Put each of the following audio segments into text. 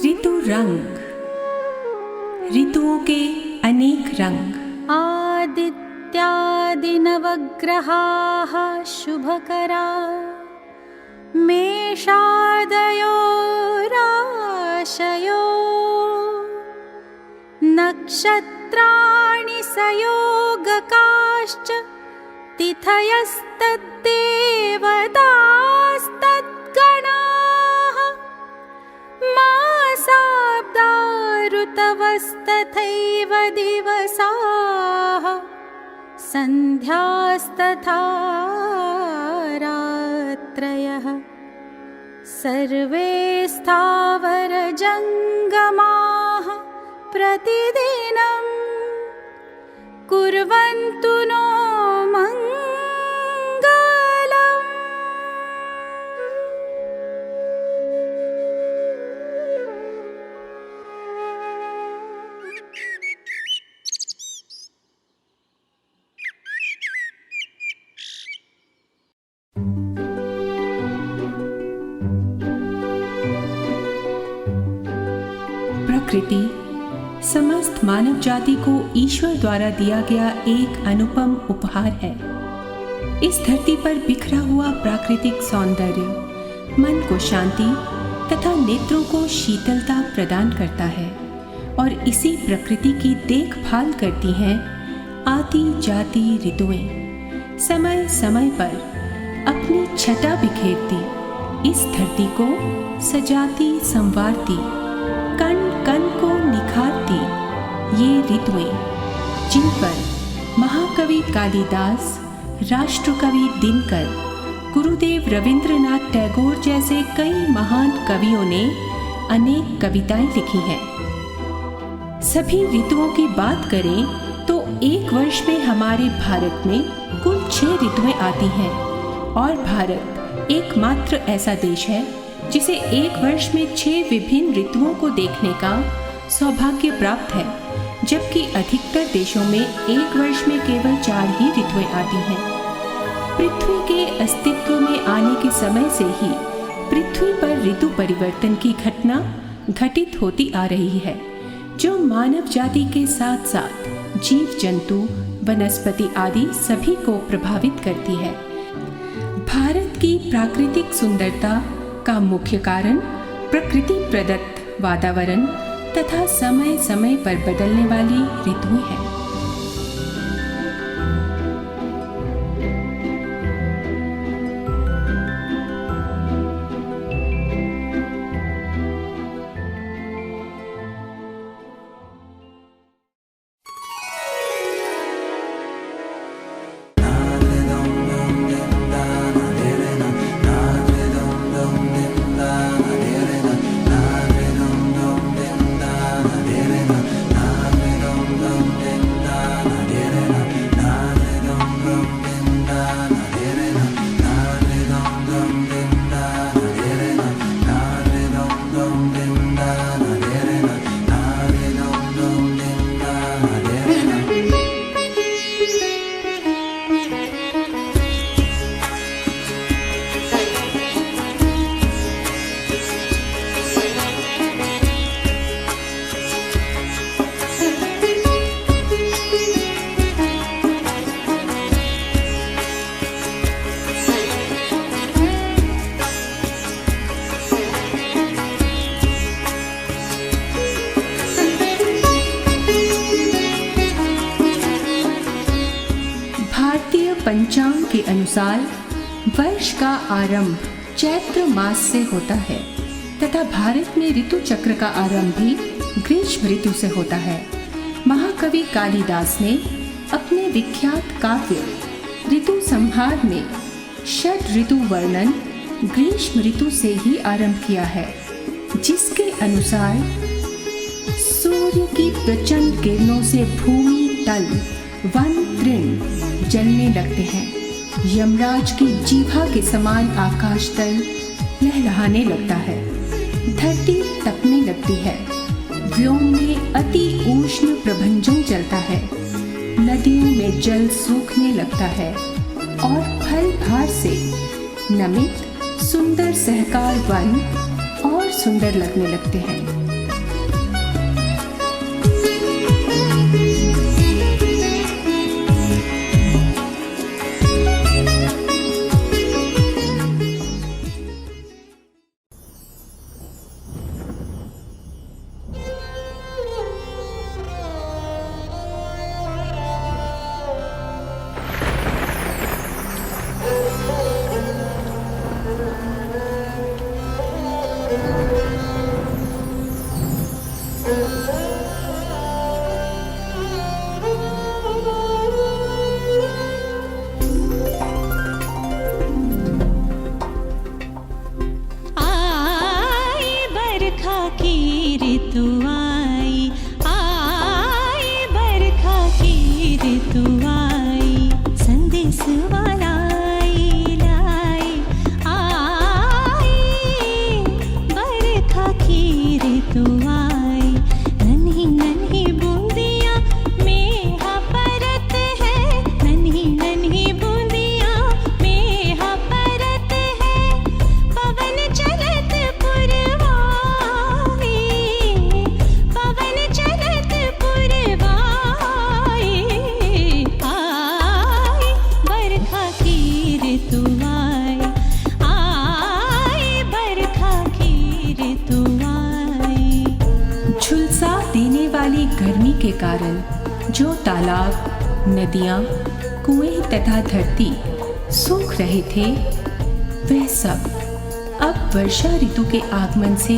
ऋतु रंग, ऋतुओं के अनेक रंग। आदित्यादिनवग्रहाः शुभकरा मेषादयो राशयो नक्षत्राणि सयोगकाश्च तिथयस्तद्देवतास्तद्गणाः मासाब्दा ऋतवस्तथैव दिवसाः सन्ध्यास्तथा रात्रयः सर्वे स्थावरजङ्गमाः प्रतिदिनं कुर्वन्तु नो मङ्गलम्। प्रकृति समस्त मानव जाति को ईश्वर द्वारा दिया गया एक अनुपम उपहार है। इस धरती पर बिखरा हुआ प्राकृतिक सौंदर्य मन को शांति तथा नेत्रों को शीतलता प्रदान करता है और इसी प्रकृति की देखभाल करती हैं आती जाती ऋतुएं। समय समय पर अपनी छटा बिखेरती इस धरती को सजाती संवारती कण कण को निखारती ये ऋतुएं, जिन पर महाकवि कालिदास, राष्ट्रकवि दिनकर, गुरुदेव रविंद्रनाथ टैगोर जैसे कई महान कवियों ने अनेक कविताएं लिखी हैं। सभी ऋतुओं की बात करें तो एक वर्ष में हमारे भारत में कुल 6 ऋतुएं आती हैं और भारत एकमात्र ऐसा देश है जिसे एक वर्ष में 6 विभिन्न ऋतुओं को देखने का सौभाग्य प्राप्त है, जबकि अधिकतर देशों में एक वर्ष में केवल 4 ही ऋतुएं आती हैं। पृथ्वी के अस्तित्व में आने के समय से ही पृथ्वी पर ऋतु परिवर्तन की घटना घटित होती आ रही है, जो मानव जाति के साथ साथ जीव जंतु, वनस्पति आदि सभी को प्रभावित करती है। भारत की प्राकृतिक सुंदरता का मुख्य कारण प्रकृति प्रदत्त वातावरण तथा समय समय पर बदलने वाली ऋतुएं हैं। पंचांग के अनुसार वर्ष का आरंभ चैत्र मास से होता है तथा भारत में ऋतु चक्र का आरंभ भी ग्रीष्म ऋतु से होता है। महाकवि कालिदास ने अपने विख्यात काव्य ऋतु संहार में षट ऋतु वर्णन ग्रीष्म ऋतु से ही आरंभ किया है, जिसके अनुसार सूर्य की प्रचंड किरणों से भूमि तल वन तृण जलने लगते हैं। यमराज की जीभा के समान आकाश तल लहलहाने लगता है, धरती तपने लगती है, व्योम में अति उष्ण प्रभंजन चलता है, नदियों में जल सूखने लगता है और फल भार से नमित सुंदर सहकार वन और सुंदर लगने लगते हैं। के कारण जो तालाब, नदियाँ, कुएं तथा धरती सूख रहे थे, वह सब अब वर्षा ऋतु के आगमन से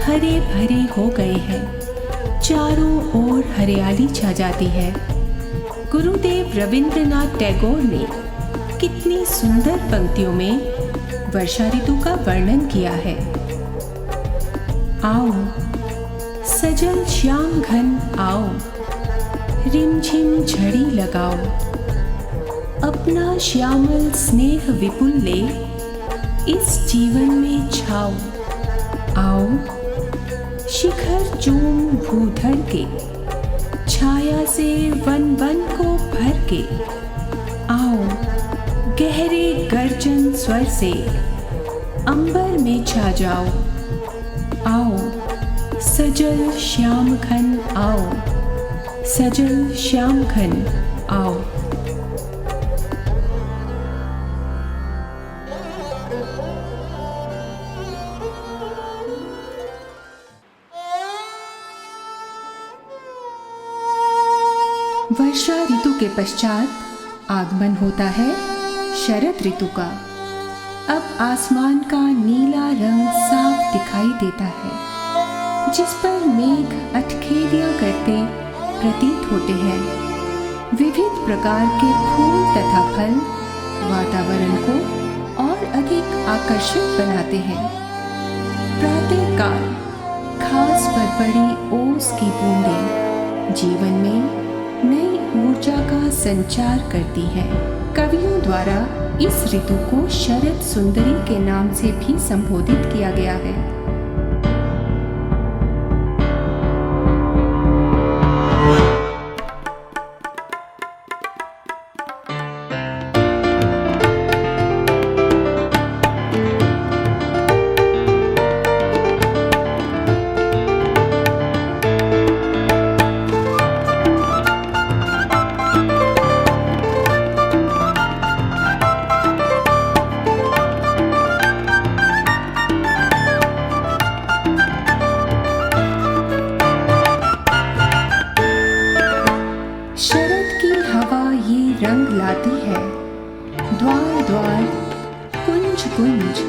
हरे भरे हो गए हैं। चारों ओर हरियाली छा जाती है। गुरुदेव रविंद्रनाथ टैगोर ने कितनी सुंदर पंक्तियों में वर्षा ऋतु का वर्णन किया है। आओ सजल श्याम घन आओ, रिमझिम झड़ी लगाओ, अपना श्यामल स्नेह विपुल ले इस जीवन में छाओ। आओ शिखर चूम भूधर के, छाया से वन वन को भर के, आओ गहरे गर्जन स्वर से अंबर में छा जाओ। आओ सजल श्याम घन आओ, सजल श्याम घन आओ। वर्षा ऋतु के पश्चात आगमन होता है शरद ऋतु का। अब आसमान का नीला रंग साफ दिखाई देता है, जिस पर मेघ अठखेलियां करते प्रतीत होते हैं। विविध प्रकार के फूल तथा फल वातावरण को और अधिक आकर्षक बनाते हैं। प्रातःकाल घास पर पड़ी ओस की बूंदें जीवन में नई ऊर्जा का संचार करती है। कवियों द्वारा इस ऋतु को शरद सुंदरी के नाम से भी संबोधित किया गया है। द्वार द्वार कुंज कुंज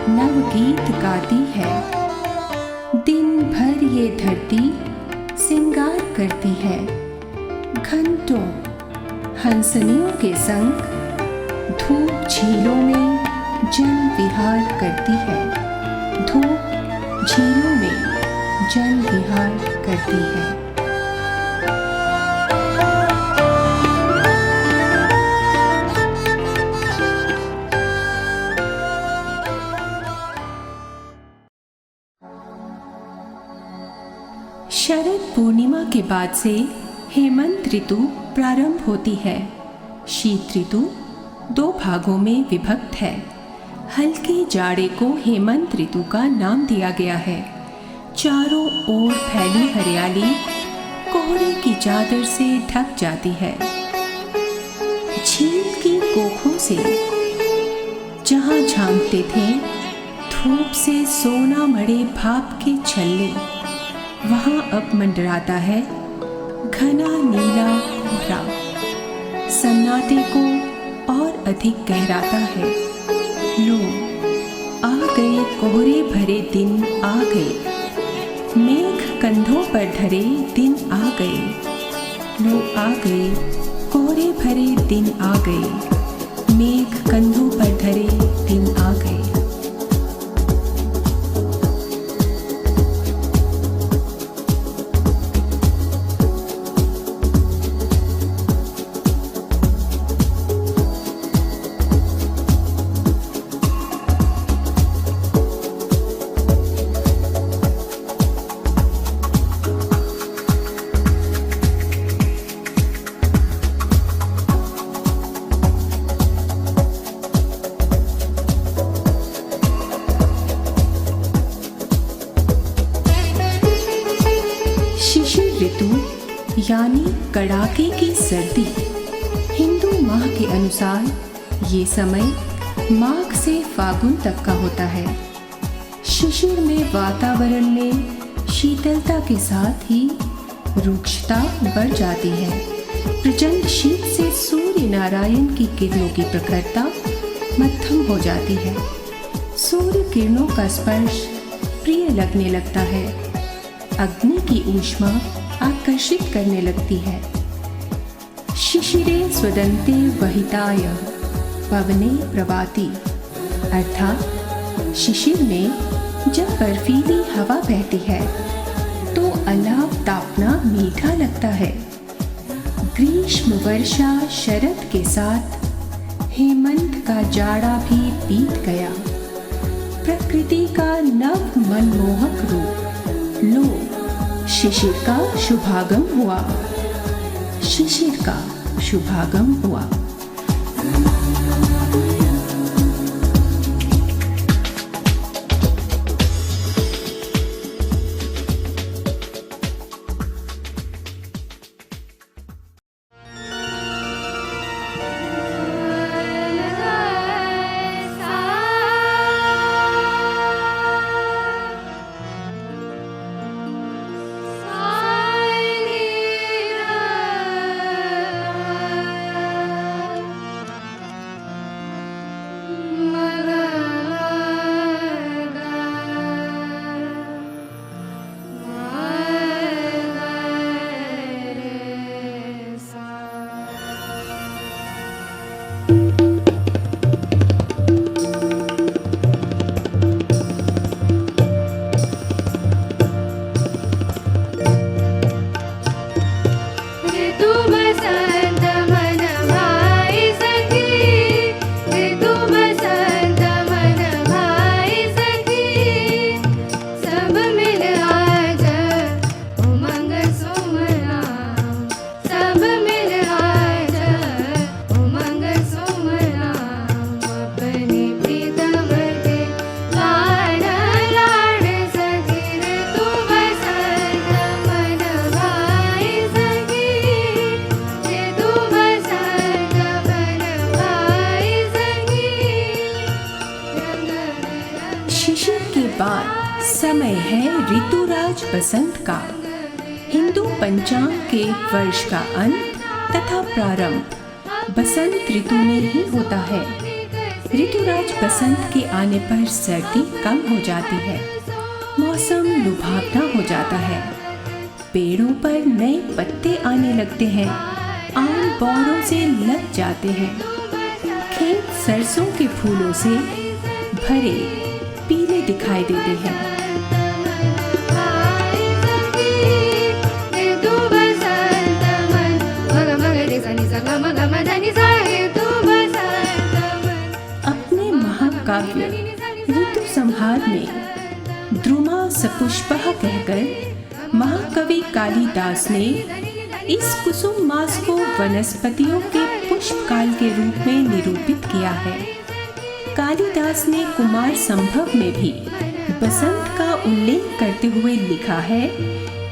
नवगीत गाती है। दिन भर ये धरती सिंगार करती है। घंटों हंसनियों के संग धूप झीलों में जल विहार करती है। धूप झीलों में जल विहार करती है। शरद पूर्णिमा के बाद से हेमंत ऋतु प्रारंभ होती है। शीत ऋतु 2 भागों में विभक्त है। हल्के जाड़े को हेमंत ऋतु का नाम दिया गया है। चारों ओर फैली हरियाली कोहरे की चादर से ढक जाती है। झील की कोखों से जहां झांकते थे धूप से सोना मढ़े भाप के छल्ले, वहां अब मंडराता है घना नीला कोहरा। सन्नाटे को और अधिक गहराता है। लो आ गए कोहरे भरे दिन आ गए। मेघ कंधों पर धरे दिन आ गए। लो आ गए कोहरे भरे दिन आ गए। मेघ कंधों पर धरे दिन आ गए। यानी कड़ाके की सर्दी। हिंदू माह के अनुसार ये समय माघ से फागुन तक का होता है। शिशिर में वातावरण में शीतलता के साथ ही रुक्षता बढ़ जाती है। प्रचंड शीत से सूर्य नारायण की किरणों की प्रखरता मध्यम हो जाती है। सूर्य किरणों का स्पर्श प्रिय लगने लगता है। अग्नि की ऊष्मा आकर्षित करने लगती है। शिशिरे स्वदन्ते वहिताय पवने प्रवाति, अर्थात शिशिर में जब बर्फीली हवा बहती है तो अलाव तापना मीठा लगता है। ग्रीष्म वर्षा शरद के साथ हेमंत का जाड़ा भी बीत गया। प्रकृति का नव मनमोहक रूप लो, शिशिर का शुभागम हुआ। शिशिर का शुभागम हुआ। समय है ऋतुराज बसंत का। हिंदू पंचांग के वर्ष का अंत तथा प्रारंभ बसंत ऋतु में ही होता है। ऋतुराज बसंत के आने पर सर्दी कम हो जाती है, मौसम लुभावना हो जाता है, पेड़ों पर नए पत्ते आने लगते हैं, आम बौरों से लग जाते हैं, खेत सरसों के फूलों से भरे पीले दिखाई देते हैं। अपने महाकाव्य ऋतु संहार में द्रुमा सपुष्पः कहकर महाकवि कालिदास ने इस कुसुम मास को वनस्पतियों के पुष्प काल के रूप में निरूपित किया है। कालिदास ने कुमार संभव में भी बसंत का उल्लेख करते हुए लिखा है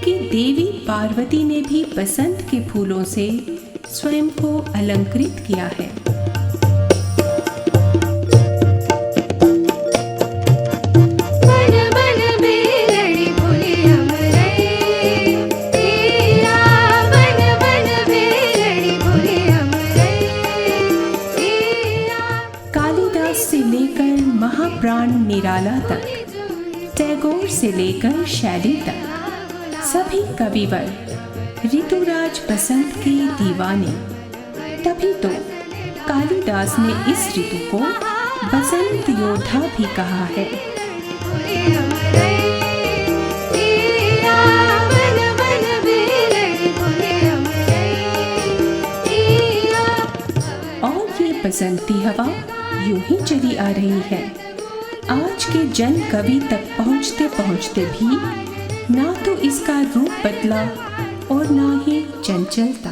कि देवी पार्वती ने भी बसंत के फूलों से स्वयं को अलंकृत किया है। कालिदास से लेकर महाप्राण निराला तक, टैगोर से लेकर शैली तक, सभी कविवर ऋतुराज बसंत के दीवाने। तभी तो कालिदास ने इस ऋतु को बसंत योद्धा भी कहा है। और ये बसंती हवा यूं ही चली आ रही है। आज के जन कवि तक पहुंचते पहुंचते भी ना तो इसका रूप बदला और ना ही चंचलता।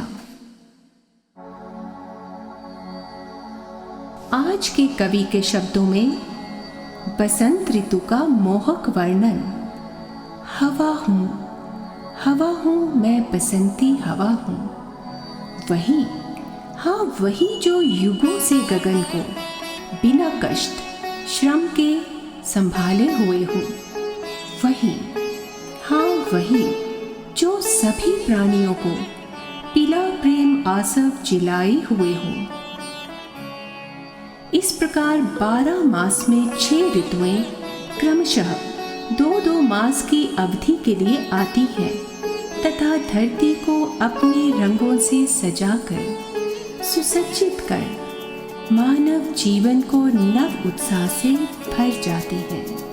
आज के कवि के शब्दों में बसंत ऋतु का मोहक वर्णन। हवा हूँ मैं बसंती हवा हूँ, वही, हाँ वही जो युगों से गगन को बिना कष्ट श्रम के संभाले हुए हूँ। वही, हाँ वही जो सभी प्राणियों को पीला प्रेम आसव जिलाए हुए हो। इस प्रकार 12 मास में 6 ऋतुएं क्रमशः 2-2 मास की अवधि के लिए आती है तथा धरती को अपने रंगों से सजाकर सुसज्जित कर मानव जीवन को नव उत्साह से भर जाती है।